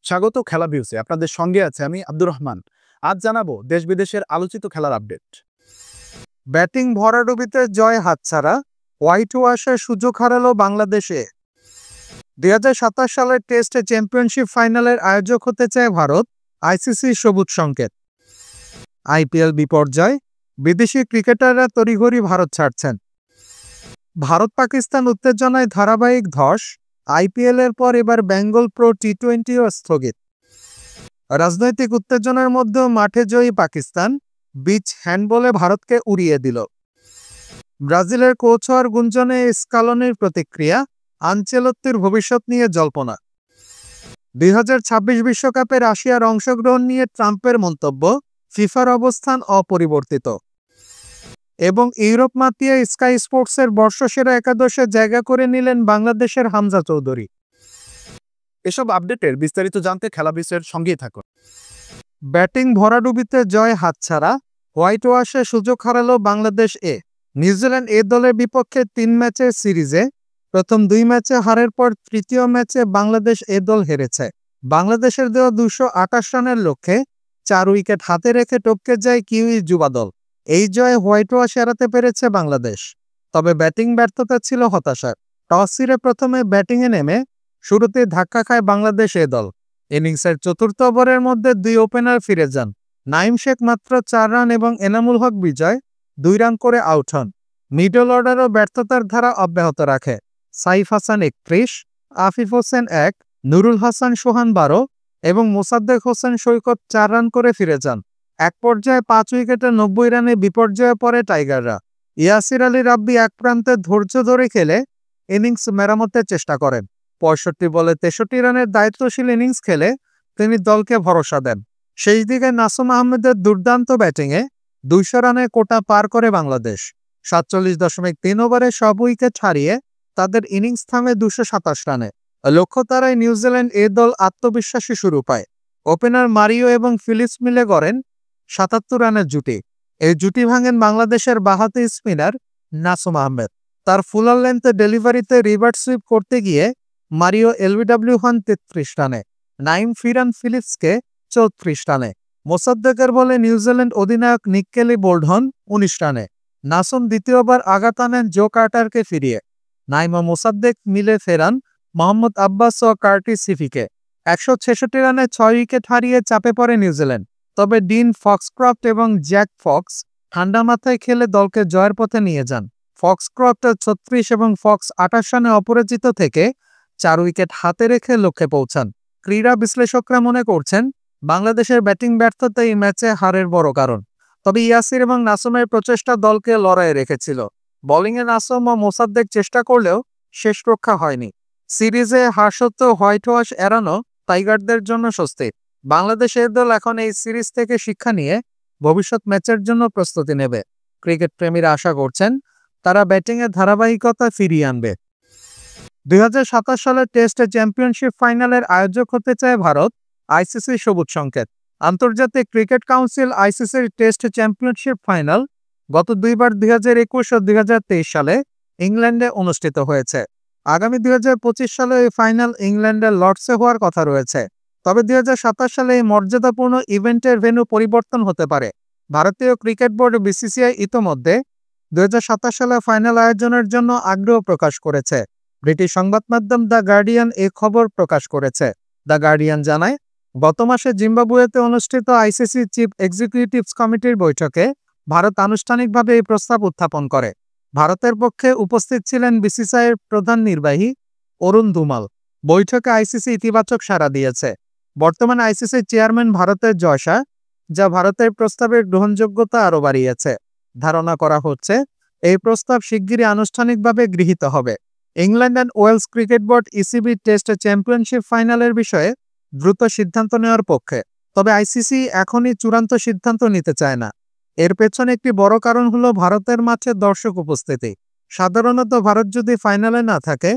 স্বাগত খেলা ভিউসে আপনাদের সঙ্গে আছে আমি আব্দুর রহমান। আজ জানাবো দেশ বিদেশের আলোচিত খেলার আপডেট। ব্যাটিং ভরাডুবিতে জয় হাতছাড়া, হোয়াইট ওয়াশের সুযোগ হারালো বাংলাদেশে। 2027 সালের টেস্ট চ্যাম্পিয়নশিপ ফাইনালের আয়োজক হতে চায় ভারত, আইসিসি সবুজ সংকেত। আইপিএল বিপর্যয়, বিদেশি ক্রিকেটাররা তড়িঘড়ি ভারত ছাড়ছেন। ভারত পাকিস্তান উত্তেজনায় ধারাবাহিক ধস, আইপিএলের পর এবার বেঙ্গল প্রো টি20ও স্থগিত। রাজনৈতিক উত্তেজনার মধ্যেও মাঠে জয়ী পাকিস্তান, বিচ হ্যান্ডবলে ভারতকে উড়িয়ে দিল। ব্রাজিলের কোচ হওয়ার গুঞ্জনে স্কালোনির প্রতিক্রিয়া, আনচেলত্তির ভবিষ্যৎ নিয়ে জল্পনা। 2026 বিশ্বকাপে রাশিয়ার অংশগ্রহণ নিয়ে ট্রাম্পের মন্তব্য, ফিফার অবস্থান অপরিবর্তিত। এবং ইউরোপ মাতিয়ে স্কাই স্পোর্টসের বর্ষসেরা একাদশে জায়গা করে নিলেন বাংলাদেশের হামজা চৌধুরী। এসব আপডেটের বিস্তারিত জানতে খেলা ভিউসের সঙ্গেই থাকুন। ব্যাটিং ভরাডুবিতে জয় হাতছাড়া, হোয়াইট ওয়াশে সুযোগ হারালো বাংলাদেশ এ। নিউজিল্যান্ড এ দলের বিপক্ষে 3 ম্যাচের সিরিজে প্রথম 2 ম্যাচে হারের পর তৃতীয় ম্যাচে বাংলাদেশ এ দল হেরেছে। বাংলাদেশের দেওয়া 228 রানের লক্ষ্যে 4 উইকেট হাতে রেখে টপকে যায় কিউই যুবা দল। এই জয়ে হোয়াইট ওয়াশ এড়াতে পেরেছে বাংলাদেশ, তবে ব্যাটিং ব্যর্থতা ছিল হতাশার। টস জিরে প্রথমে ব্যাটিংয়ে নেমে শুরুতে ধাক্কা খায় বাংলাদেশ এ দল। ইনিংসের চতুর্থ ওভারের মধ্যে 2 ওপেনার ফিরে যান। নাইম শেখ মাত্র 4 রান এবং এনামুল হক বিজয় 2 রান করে আউট হন। মিডল অর্ডারও ব্যর্থতার ধারা অব্যাহত রাখে। সাইফ হাসান 31, আফিফ হোসেন 1, নুরুল হাসান সোহান 12 এবং মোসাদ্দেক হোসেন সৈকত 4 রান করে ফিরে যান। এক পর্যায়ে 5 উইকেটে 90 রানে বিপর্যয়ে পড়ে টাইগাররা। ইয়াসির আলী রাব্বি এক প্রান্তে ধৈর্য ধরে খেলে ইনিংস মেরামতের চেষ্টা করেন। 65 বলে 63 রানের দায়িত্বশীল ইনিংস খেলে তিনি দলকে ভরসা দেন। শেষ দিকে নাসুম আহমেদের দুর্দান্ত ব্যাটিংয়ে 200 রানের কোটা পার করে বাংলাদেশ। 47.3 ওভারে সব উইকেট হারিয়ে তাদের ইনিংস থামে 227 রানে। লক্ষ্য তারাই নিউজিল্যান্ড এ দল আত্মবিশ্বাসী শুরু পায়। ওপেনার মারিও এবং ফিলিপস মিলে গড়েন 77 রানের জুটি। এই জুটি ভাঙেন বাংলাদেশের বাঁহাতি স্পিনার নাসুম আহমেদ। তার ফুলার লেন্থে ডেলিভারিতে রিভার্স সুইপ করতে গিয়ে মারিও এলবিডব্লিউ হন 33 রানে। নাইম ফিরান ফিলিপসকে 34 রানে। মোসাদ্দেকের বলে নিউজিল্যান্ড অধিনায়ক নিক কেলি বোল্ড হন 19 রানে। নাসুম দ্বিতীয়বার আঘাত আনেন জো কার্টারকে ফিরিয়ে। নাইম ও মোসাদ্দেক মিলে ফেরান মোহাম্মদ আব্বাস ও কার্টিস সিফিকে। 166 রানে 6 উইকেট হারিয়ে চাপে পড়ে নিউজিল্যান্ড। তবে ডিন ফক্সক্রফট এবং জ্যাক ফক্স ঠান্ডা মাথায় খেলে দলকে জয়ের পথে নিয়ে যান। ফক্সক্রফট 36 এবং ফক্স 28 রানে অপরাজিত থেকে 4 উইকেট হাতে রেখে লক্ষ্যে পৌঁছান। ক্রীড়া বিশ্লেষকরা মনে করছেন বাংলাদেশের ব্যাটিং ব্যর্থতা এই ম্যাচে হারের বড় কারণ। তবে ইয়াসির এবং নাসুমের প্রচেষ্টা দলকে লড়াইয়ে রেখেছিল। বোলিংয়ে নাসুম ও মোসাদ্দেক চেষ্টা করলেও শেষ রক্ষা হয়নি। সিরিজে হার সত্ত্বেও হোয়াইট ওয়াশ এড়ানো টাইগারদের জন্য স্বস্তি। বাংলাদেশের দল এখন এই সিরিজ থেকে শিক্ষা নিয়ে ভবিষ্যৎ ম্যাচের জন্য প্রস্তুতি নেবে। ক্রিকেট প্রেমীরা আশা করছেন তারা ব্যাটিংয়ের ধারাবাহিকতা ফিরিয়ে আনবে। 2027 সালের টেস্ট চ্যাম্পিয়নশিপ ফাইনালের আয়োজক হতে চায় ভারত, আইসিসি সবুজ সংকেত। আন্তর্জাতিক ক্রিকেট কাউন্সিল আইসিসির টেস্ট চ্যাম্পিয়নশিপ ফাইনাল গত 2 বার 2021 ও 2023 সালে ইংল্যান্ডে অনুষ্ঠিত হয়েছে। আগামী 2025 সালে এই ফাইনাল ইংল্যান্ডের লর্ডসে হওয়ার কথা রয়েছে। তবে 2027 সালে এই মর্যাদাপূর্ণ ইভেন্টের ভেন্যু পরিবর্তন হতে পারে। ভারতীয় ক্রিকেট বোর্ড বিসিসিআই ইতোমধ্যে 2027 সালে ফাইনাল আয়োজনের জন্য আগ্রহ প্রকাশ করেছে। ব্রিটিশ সংবাদ মাধ্যম দ্য গার্ডিয়ান এই খবর প্রকাশ করেছে। দ্য গার্ডিয়ান জানায়, গত মাসে জিম্বাবুয়েতে অনুষ্ঠিত আইসিসি চিফ এক্সিকিউটিভস কমিটির বৈঠকে ভারত আনুষ্ঠানিকভাবে এই প্রস্তাব উত্থাপন করে। ভারতের পক্ষে উপস্থিত ছিলেন বিসিসিআইয়ের প্রধান নির্বাহী অরুণ ধুমাল। বৈঠকে আইসিসি ইতিবাচক সাড়া দিয়েছে। বর্তমানে আইসিসির চেয়ারম্যান ভারতের জয় শাহ, যা ভারতের প্রস্তাবের গ্রহণযোগ্যতা আরও বাড়িয়েছে। ধারণা করা হচ্ছে এই প্রস্তাব শিগগিরই আনুষ্ঠানিকভাবে গৃহীত হবে। England and Wales cricket board ECB test championship ফাইনালের বিষয়ে দ্রুত সিদ্ধান্ত নেওয়ার পক্ষে। তবে আইসিসি এখনই চূড়ান্ত সিদ্ধান্ত নিতে চায় না। এর পেছনে একটি বড় কারণ হলো ভারতের মাঠে দর্শক উপস্থিতি। সাধারণত ভারত যদি ফাইনালে না থাকে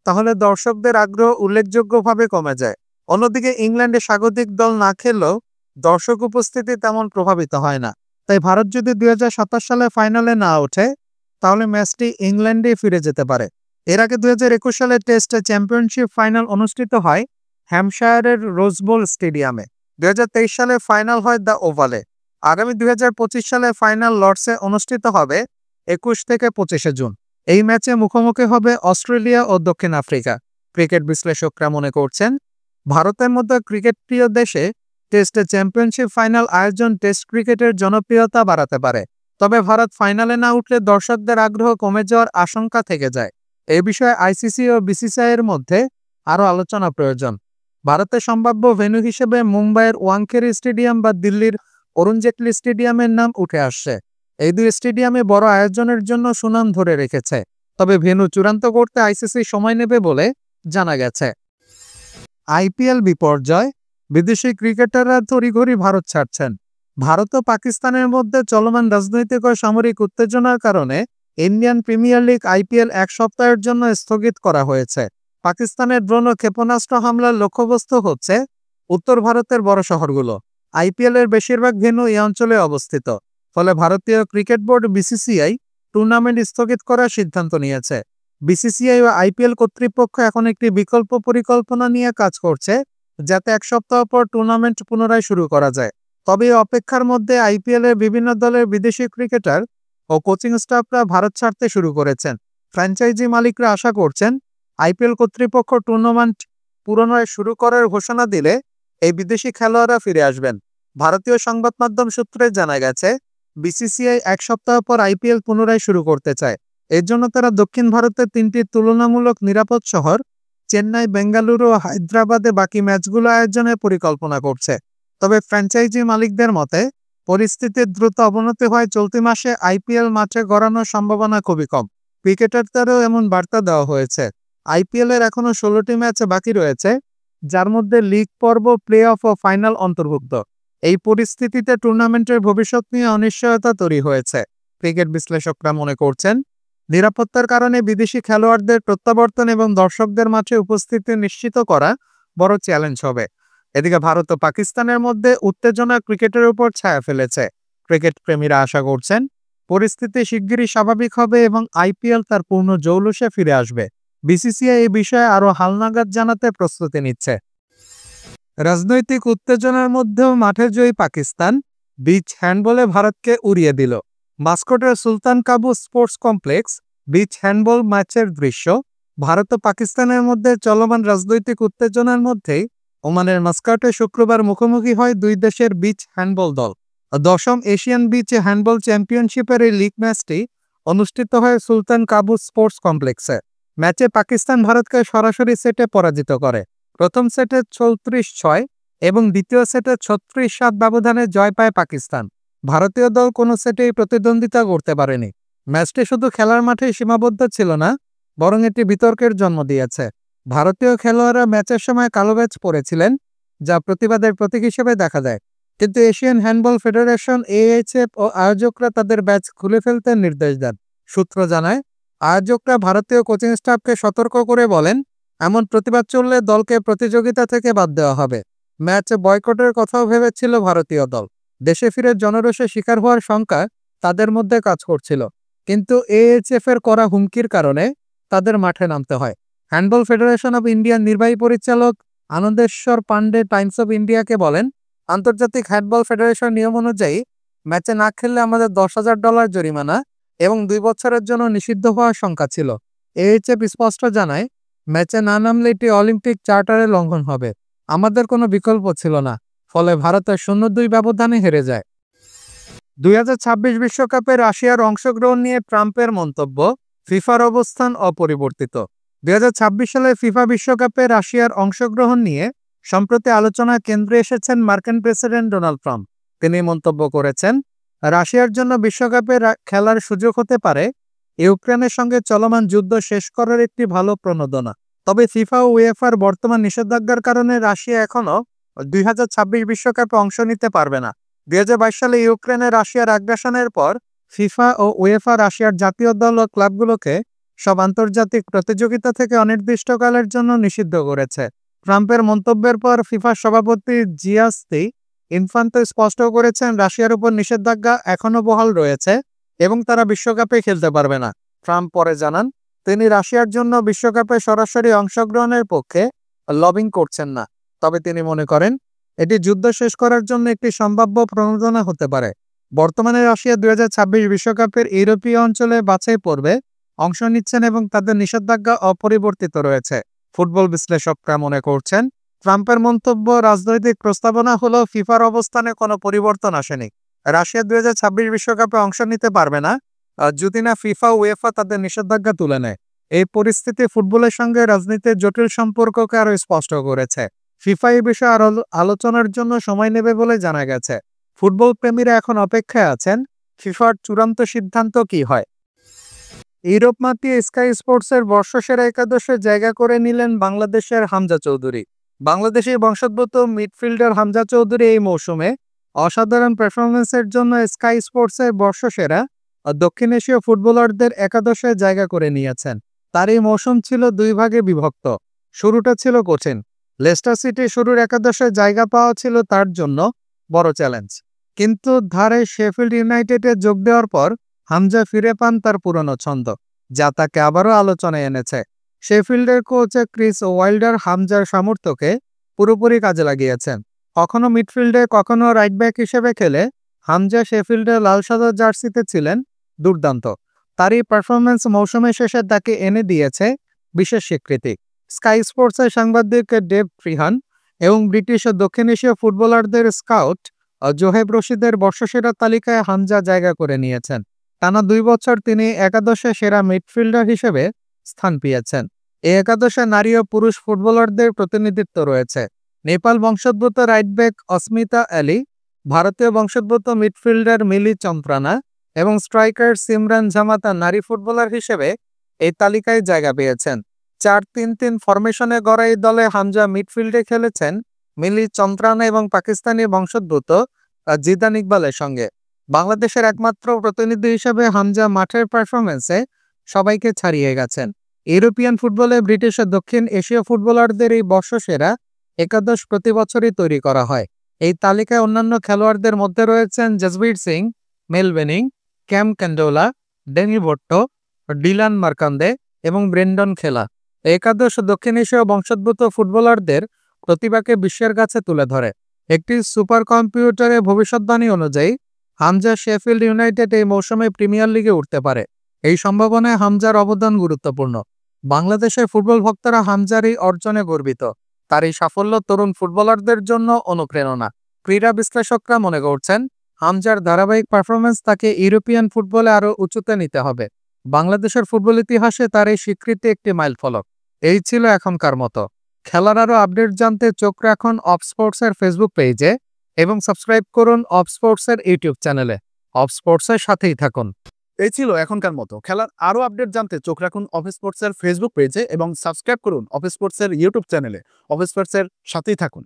তাহলে দর্শকদের আগ্রহ উল্লেখযোগ্যভাবে কমে যায়। অন্যদিকে ইংল্যান্ডে স্বাগতিক দল না খেললেও দর্শক উপস্থিতি তেমন প্রভাবিত হয় না। তাই ভারত যদি 2027 সালে ফাইনালে না ওঠে তাহলে ম্যাচটি ইংল্যান্ডে ফিরে যেতে পারে। এর আগে 2021 সালে টেস্ট চ্যাম্পিয়নশিপ ফাইনাল অনুষ্ঠিত হয় হ্যাম্পশায়ারের রোজবোল স্টেডিয়ামে। 2023 সালে ফাইনাল হয় দ্য ওভালে। আগামী 2025 সালে ফাইনাল লর্ডসে অনুষ্ঠিত হবে 21 থেকে 25 জুন। এই ম্যাচে মুখোমুখি হবে অস্ট্রেলিয়া ও দক্ষিণ আফ্রিকা। ক্রিকেট বিশ্লেষকরা মনে করছেন, ভারতের মতো ক্রিকেট প্রিয় দেশে টেস্ট চ্যাম্পিয়নশিপ ফাইনাল আয়োজন টেস্ট ক্রিকেটের জনপ্রিয়তা বাড়াতে পারে। তবে ভারত ফাইনালে না উঠলে দর্শকদের আগ্রহ কমে যাওয়ার আশঙ্কা থেকে যায়। এই বিষয়ে আইসিসি ও বিসিসিআই এর মধ্যে আরও আলোচনা প্রয়োজন। ভারতের সম্ভাব্য ভেন্যু হিসেবে মুম্বাইয়ের ওয়াংখেড়ে স্টেডিয়াম বা দিল্লির অরুণ জেটলি স্টেডিয়ামের নাম উঠে আসছে। এই দুই স্টেডিয়ামে বড় আয়োজনের জন্য সুনাম ধরে রেখেছে। তবে ভেন্যু চূড়ান্ত করতে আইসিসি সময় নেবে বলে জানা গেছে। আইপিএল বিপর্যয়, বিদেশি ক্রিকেটাররা তড়িঘড়ি ভারত ছাড়ছেন। ভারত ও পাকিস্তানের মধ্যে চলমান রাজনৈতিক ও সামরিক উত্তেজনার কারণে ইন্ডিয়ান প্রিমিয়ার লিগ আইপিএল 1 সপ্তাহের জন্য স্থগিত করা হয়েছে। পাকিস্তানের ড্রোন ও ক্ষেপণাস্ত্র হামলার লক্ষ্যবস্তু হচ্ছে উত্তর ভারতের বড় শহরগুলো। আইপিএল এর বেশিরভাগ ভেন্যু এই অঞ্চলে অবস্থিত। ফলে ভারতীয় ক্রিকেট বোর্ড বিসিসিআই টুর্নামেন্ট স্থগিত করার সিদ্ধান্ত নিয়েছে। বিসিসিআই ও আইপিএল কর্তৃপক্ষ এখন একটি বিকল্প পরিকল্পনা নিয়ে কাজ করছে, যাতে 1 সপ্তাহ পর টুর্নামেন্ট পুনরায় শুরু করা যায়। তবে এই অপেক্ষার মধ্যে আইপিএল এর বিভিন্ন দলের বিদেশি ক্রিকেটার ও কোচিং স্টাফরা ভারত ছাড়তে শুরু করেছেন। ফ্র্যাঞ্চাইজি মালিকরা আশা করছেন, আইপিএল কর্তৃপক্ষ টুর্নামেন্ট পুনরায় শুরু করার ঘোষণা দিলে এই বিদেশি খেলোয়াড়রা ফিরে আসবেন। ভারতীয় সংবাদ মাধ্যম সূত্রে জানা গেছে, বিসিসিআই 1 সপ্তাহ পর আইপিএল পুনরায় শুরু করতে চায়। এর জন্য তারা দক্ষিণ ভারতের 3টি তুলনামূলক নিরাপদ শহর চেন্নাই, বেঙ্গালুরু ও হায়দ্রাবাদে বাকি ম্যাচগুলো আয়োজনের পরিকল্পনা করছে। তবে ফ্র্যাঞ্চাইজি মালিকদের মতে, পরিস্থিতির দ্রুত অবনতি হয় চলতি মাসে আইপিএল মাঠে গড়ানোর সম্ভাবনা খুবই কম। ক্রিকেটারদেরও এমন বার্তা দেওয়া হয়েছে। আইপিএল এর এখনও 16টি ম্যাচ বাকি রয়েছে, যার মধ্যে লিগ পর্ব, প্লে অফ ও ফাইনাল অন্তর্ভুক্ত। এই পরিস্থিতিতে টুর্নামেন্টের ভবিষ্যৎ নিয়ে অনিশ্চয়তা তৈরি হয়েছে। ক্রিকেট বিশ্লেষকরা মনে করছেন, নিরাপত্তার কারণে বিদেশি খেলোয়াড়দের প্রত্যাবর্তন এবং দর্শকদের মাঠে উপস্থিতি নিশ্চিত করা বড় চ্যালেঞ্জ হবে। এদিকে ভারত ও পাকিস্তানের মধ্যে উত্তেজনা ক্রিকেটের উপর ছায়া ফেলেছে। ক্রিকেট প্রেমীরা আশা করছেন, পরিস্থিতি শিগগিরই স্বাভাবিক হবে এবং আইপিএল তার পূর্ণ জৌলুসে ফিরে আসবে। বিসিসিআই এই বিষয়ে আরও হালনাগাদ জানাতে প্রস্তুতি নিচ্ছে। রাজনৈতিক উত্তেজনার মধ্যেও মাঠে জয়ী পাকিস্তান বিচ হ্যান্ডবলে ভারতকে উড়িয়ে দিল। মাস্কটের Sultan Qaboos sports complex beach handball ম্যাচের দৃশ্য। ভারত ও পাকিস্তানের মধ্যে চলমান রাজনৈতিক উত্তেজনার মধ্যেই ওমানের মাস্কাটে শুক্রবার মুখোমুখি হয় দুই দেশের বিচ হ্যান্ডবল দল। 10ম এশিয়ান বিচ হ্যান্ডবল চ্যাম্পিয়নশিপের এই লিগ ম্যাচটি অনুষ্ঠিত হয় সুলতান কাবুস স্পোর্টস কমপ্লেক্সে। ম্যাচে পাকিস্তান ভারতকে সরাসরি সেটে পরাজিত করে। প্রথম সেটে 34-6 এবং দ্বিতীয় সেটে 36-7 ব্যবধানে জয় পায় পাকিস্তান। ভারতীয় দল কোনো সেটেই প্রতিদ্বন্দ্বিতা করতে পারেনি। ম্যাচটি শুধু খেলার মাঠেই সীমাবদ্ধ ছিল না, বরং এটি বিতর্কের জন্ম দিয়েছে। ভারতীয় খেলোয়াড়রা ম্যাচের সময় কালো ব্যাজ পরেছিলেন, যা প্রতিবাদের প্রতীক হিসেবে দেখা যায়। কিন্তু এশিয়ান হ্যান্ডবল ফেডারেশন এএইচএফ ও আয়োজকরা তাদের ব্যাজ খুলে ফেলতে নির্দেশ দেন। সূত্র জানায়, আয়োজকরা ভারতীয় কোচিং স্টাফকে সতর্ক করে বলেন, এমন প্রতিবাদ চললে দলকে প্রতিযোগিতা থেকে বাদ দেওয়া হবে। ম্যাচ বয়কটের কথাও ভেবেছিল ভারতীয় দল। দেশে ফিরে জনরোষে শিকার হওয়ার শঙ্কা তাদের মধ্যে কাজ করছিল, কিন্তু এএইচএফ এর করা হুমকির কারণে তাদের মাঠে নামতে হয়। হ্যান্ডবল ফেডারেশন অব ইন্ডিয়ার নির্বাহী পরিচালক আনন্দেশ্বর পান্ডে টাইমস অব ইন্ডিয়াকে বলেন, আন্তর্জাতিক হ্যান্ডবল ফেডারেশন নিয়ম অনুযায়ী ম্যাচে না খেললে আমাদের $10,000 জরিমানা এবং 2 বছরের জন্য নিষিদ্ধ হওয়ার শঙ্কা ছিল। এএইচএফ স্পষ্ট জানায়, ম্যাচে না নামলে এটি অলিম্পিক চার্টারের লঙ্ঘন হবে। আমাদের কোনো বিকল্প ছিল না, ফলে ভারতের 0-2 ব্যবধানে হেরে যায়। 2026 বিশ্বকাপে রাশিয়ার অংশগ্রহণ নিয়ে ট্রাম্পের মন্তব্য, ফিফার অবস্থান অপরিবর্তিত। 2026 সালে ফিফা বিশ্বকাপে রাশিয়ার অংশগ্রহণ নিয়ে সম্প্রতি আলোচনার কেন্দ্রে এসেছেন মার্কিন প্রেসিডেন্ট ডোনাল্ড ট্রাম্প। তিনি মন্তব্য করেছেন, রাশিয়ার জন্য বিশ্বকাপে খেলার সুযোগ হতে পারে ইউক্রেনের সঙ্গে চলমান যুদ্ধ শেষ করার একটি ভালো প্রণোদনা। তবে ফিফা ও উয়েফার বর্তমান নিষেধাজ্ঞার কারণে রাশিয়া এখনও 2026 বিশ্বকাপে অংশ নিতে পারবে না। 2022 সালে ইউক্রেনে রাশিয়ার আগ্রাসনের পর ফিফা ও উয়েফা রাশিয়ার জাতীয় দল ও ক্লাবগুলোকে সব আন্তর্জাতিক প্রতিযোগিতা থেকে অনির্দিষ্টকালের জন্য নিষিদ্ধ করেছে। ট্রাম্পের মন্তব্যের পর ফিফার সভাপতি জিয়াস্তি ইনফান্তো স্পষ্ট করেছেন, রাশিয়ার উপর নিষেধাজ্ঞা এখনও বহাল রয়েছে এবং তারা বিশ্বকাপে খেলতে পারবে না। ট্রাম্প পরে জানান, তিনি রাশিয়ার জন্য বিশ্বকাপে সরাসরি অংশগ্রহণের পক্ষে লবিং করছেন না। তবে তিনি মনে করেন এটি যুদ্ধ শেষ করার জন্য একটি সম্ভাব্য প্রণোদনা হতে পারে। বর্তমানে রাশিয়া 2026 বিশ্বকাপের ইউরোপীয় অঞ্চলে বাছাই পর্বে অংশ নিচ্ছেন এবং তাদের নিষেধাজ্ঞা অপরিবর্তিত রয়েছে। ফুটবল বিশ্লেষকরা মনে করছেন, ট্রাম্পের মন্তব্য রাজনৈতিক প্রস্তাবনা হলেও ফিফার অবস্থানে কোনো পরিবর্তন আসেনি। রাশিয়া 2026 বিশ্বকাপে অংশ নিতে পারবে না যদি না ফিফা উয়েফা তাদের নিষেধাজ্ঞা তুলে নেয়। এই পরিস্থিতি ফুটবলের সঙ্গে রাজনীতির জটিল সম্পর্ককে আরও স্পষ্ট করেছে। ফিফা এই বিষয়ে আরও আলোচনার জন্য সময় নেবে বলে জানা গেছে। ফুটবল প্রেমীরা এখন অপেক্ষায় আছেন ফিফার চূড়ান্ত সিদ্ধান্ত কি হয়। ইউরোপ মাতিয়ে স্কাই স্পোর্টসের বর্ষসেরা একাদশে জায়গা করে নিলেন বাংলাদেশের হামজা চৌধুরী। বাংলাদেশি বংশোদ্ভূত মিডফিল্ডার হামজা চৌধুরী এই মৌসুমে অসাধারণ পারফরম্যান্সের জন্য স্কাই স্পোর্টসের বর্ষসেরা দক্ষিণ এশীয় ফুটবলারদের একাদশে জায়গা করে নিয়েছেন। তার এই মৌসুম ছিল দুই ভাগে বিভক্ত। শুরুটা ছিল কঠিন। লেস্টার সিটি শুরুর একাদশে জায়গা পাওয়া ছিল তার জন্য বড় চ্যালেঞ্জ, কিন্তু ধারে শেফিল্ড ইউনাইটেডে যোগ দেওয়ার পর হামজা ফিরে পান তার পুরনো ছন্দ, যা তাকে আবারও আলোচনায় এনেছে। শেফিল্ডের কোচ ক্রিস ওয়াইল্ডার হামজার সামর্থ্যকে পুরোপুরি কাজে লাগিয়েছেন। কখনো মিডফিল্ডে কখনো রাইট ব্যাক হিসেবে খেলে হামজা শেফিল্ডের লাল সাদা জার্সিতে ছিলেন দুর্দান্ত। তার এই পারফরম্যান্স মৌসুমের শেষে তাকে এনে দিয়েছে বিশেষ স্বীকৃতি। স্কাই স্পোর্টসের সাংবাদিক ডেভ ফ্রিহান এবং ব্রিটিশ ও দক্ষিণ এশীয় ফুটবলারদের স্কাউট জোহেব রশিদের বর্ষসেরা তালিকায় হামজা জায়গা করে নিয়েছেন। টানা 2 বছর তিনি একাদশে সেরা মিডফিল্ডার হিসেবে স্থান পেয়েছেন। এই একাদশে নারী ও পুরুষ ফুটবলারদের প্রতিনিধিত্ব রয়েছে। নেপাল বংশোদ্ভূত রাইট ব্যাক অস্মিতা আলী, ভারতীয় বংশোদ্ভূত মিডফিল্ডার মিলি চন্দ্রানা এবং স্ট্রাইকার সিমরান জামাতা নারী ফুটবলার হিসেবে এই তালিকায় জায়গা পেয়েছেন। 4-3-3 ফরমেশনে গড়া এই দলে হামজা মিডফিল্ডে খেলেছেন মিলি চন্দ্রানা এবং পাকিস্তানি বংশোদ্ভূত জিদান ইকবালের সঙ্গে। বাংলাদেশের একমাত্র প্রতিনিধি হিসেবে হামজা মাঠের পারফরম্যান্সে সবাইকে ছাড়িয়ে গেছেন। ইউরোপিয়ান ফুটবলে ব্রিটিশ ও দক্ষিণ এশীয় ফুটবলারদের এই বর্ষসেরা একাদশ প্রতি বছরই তৈরি করা হয়। এই তালিকায় অন্যান্য খেলোয়াড়দের মধ্যে রয়েছেন জসবীর সিং, মেল বেনিং, ক্যাম ক্যান্ডোলা, ডেনি ভট্টো, ডিলান মার্কান্দে এবং ব্রেন্ডন খেলা। একাদশ দক্ষিণ এশীয় বংশোদ্ভূত ফুটবলারদের প্রতিভাকে বিশ্বের কাছে তুলে ধরে। একটি সুপার কম্পিউটারে ভবিষ্যৎবাণী অনুযায়ী হামজা শেফিল্ড ইউনাইটেড এই মৌসুমে প্রিমিয়ার লিগে উঠতে পারে। এই সম্ভাবনায় হামজার অবদান গুরুত্বপূর্ণ। বাংলাদেশের ফুটবল ভক্তরা হামজার এই অর্জনে গর্বিত। তার এই সাফল্য তরুণ ফুটবলারদের জন্য অনুপ্রেরণা। ক্রীড়া বিশ্লেষকরা মনে করছেন, হামজার ধারাবাহিক পারফরম্যান্স তাকে ইউরোপিয়ান ফুটবলে আরও উঁচুতে নিতে হবে। বাংলাদেশের ফুটবল ইতিহাসে তার এই স্বীকৃতি একটি মাইলফলক। এই ছিল এখনকার মতো। খেলার আরও আপডেট জানতে চোখ রাখুন অফ স্পোর্টসের ফেসবুক পেজে এবং সাবস্ক্রাইব করুন অফ স্পোর্টসের ইউটিউব চ্যানেলে। অফ স্পোর্টসের সাথেই থাকুন। এই ছিল এখনকার মতো। খেলার আরও আপডেট জানতে চোখ রাখুন অফ স্পোর্টসের ফেসবুক পেজে এবং সাবস্ক্রাইব করুন অফ স্পোর্টসের ইউটিউব চ্যানেলে। অফ স্পোর্টসের সাথেই থাকুন।